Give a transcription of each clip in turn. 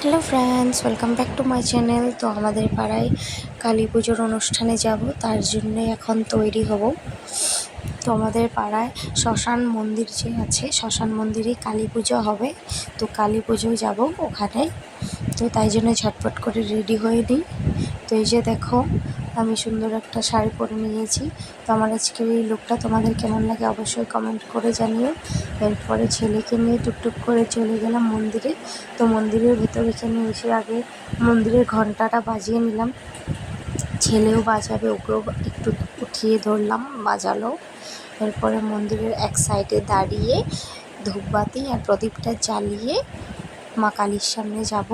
Hello friends, welcome back to my channel. তো আমাদের পাড়ায় কালী পুজোর অনুষ্ঠানে যাব, তার জন্যই এখন তৈরি হব। তো আমাদের পাড়ায় শ্মশান মন্দির যে আছে, শ্মশান মন্দিরে কালী পুজো হবে। তো কালী পুজোয় যাব ওখানে। তো তাই জন্য ঝটপট করে রেডি হয়ে নিই। তো এই যে দেখো, আমি সুন্দর একটা শাড়ি পরে নিয়েছি। তো আমার আজকের এই লুকটা তোমাদের কেমন লাগে অবশ্যই কমেন্ট করে জানিও। এরপরে ছেলেকে নিয়ে টুকটুক করে চলে গেলাম মন্দিরে। তো মন্দিরের ভেতর এখানে এসে আগে মন্দিরের ঘন্টাটা বাজিয়ে নিলাম। ছেলেও বাজাবে, ওকেও একটু উঠিয়ে ধরলাম, বাজালো। এরপরে মন্দিরের এক সাইডে দাঁড়িয়ে ধূপবাতি আর প্রদীপটা জ্বালিয়ে মা কালীর সামনে যাব।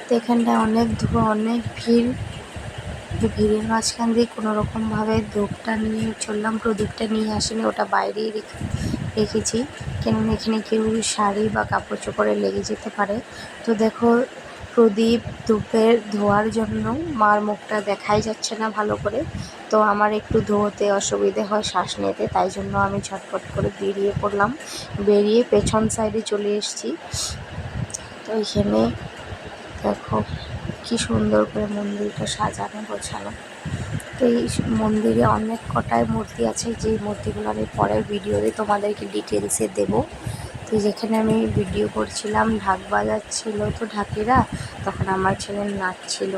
তো এখানটায় অনেক ধোঁয়া, অনেক ভিড়। ভিড়ের মাঝখান দিয়ে কোনোরকমভাবে ধূপটা নিয়ে চললাম। প্রদীপটা নিয়ে আসিনি, ওটা বাইরেই রেখেছি, কেননা এখানে কেউ শাড়ি বা কাপড় চোপড়ে লেগে যেতে পারে। তো দেখো, প্রদীপ ধূপের ধোয়ার জন্য মার মুখটা দেখাই যাচ্ছে না ভালো করে। তো আমার একটু ধোতে অসুবিধে হয়, শ্বাস নিতে, তাই জন্য আমি ঝটপট করে বেরিয়ে পড়লাম। বেরিয়ে পেছন সাইডে চলে এসেছি। তো এখানে দেখো কি সুন্দর করে মন্দিরটা সাজানো গোছানো। তো এই মন্দিরে অনেক কটায় মূর্তি আছে, যেই মূর্তিগুলো আমি পরের ভিডিওতে তোমাদেরকে ডিটেলসে দেব। তো যেখানে আমি ভিডিও করছিলাম, ঢাক বাজাচ্ছিল তো ঢাকেরা, তখন আমার ছেলে নাচছিল।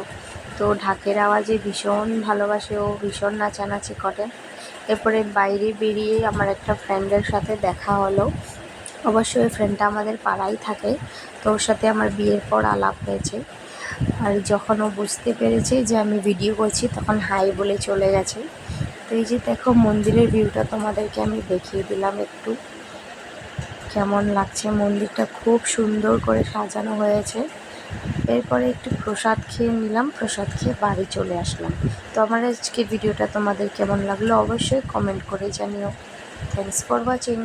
তো ঢাকের আওয়াজে ভীষণ ভালোবাসে, ও ভীষণ নাচানাচি করে। এরপরে বাইরে বেরিয়ে আমার একটা ফ্রেন্ডের সাথে দেখা হলো। অবশ্যই ফ্রেন্ডটা আমাদের পাড়ায় থাকে। তো ওর সাথে আমার বিয়ের পর আলাপ হয়েছে। আর যখন ও বুঝতে পেরেছে যে আমি ভিডিও করছি, তখন হাই বলে চলে গেছে। তো এই যে দেখো, মন্দিরের ভিউটা তোমাদেরকে আমি দেখিয়ে দিলাম একটু, কেমন লাগছে। মন্দিরটা খুব সুন্দর করে সাজানো হয়েছে। এরপরে একটু প্রসাদ খেয়ে নিলাম, প্রসাদ খেয়ে বাড়ি চলে আসলাম। তো আমার আজকে ভিডিওটা তোমাদের কেমন লাগলো অবশ্যই কমেন্ট করে জানিও। Thanks for watching.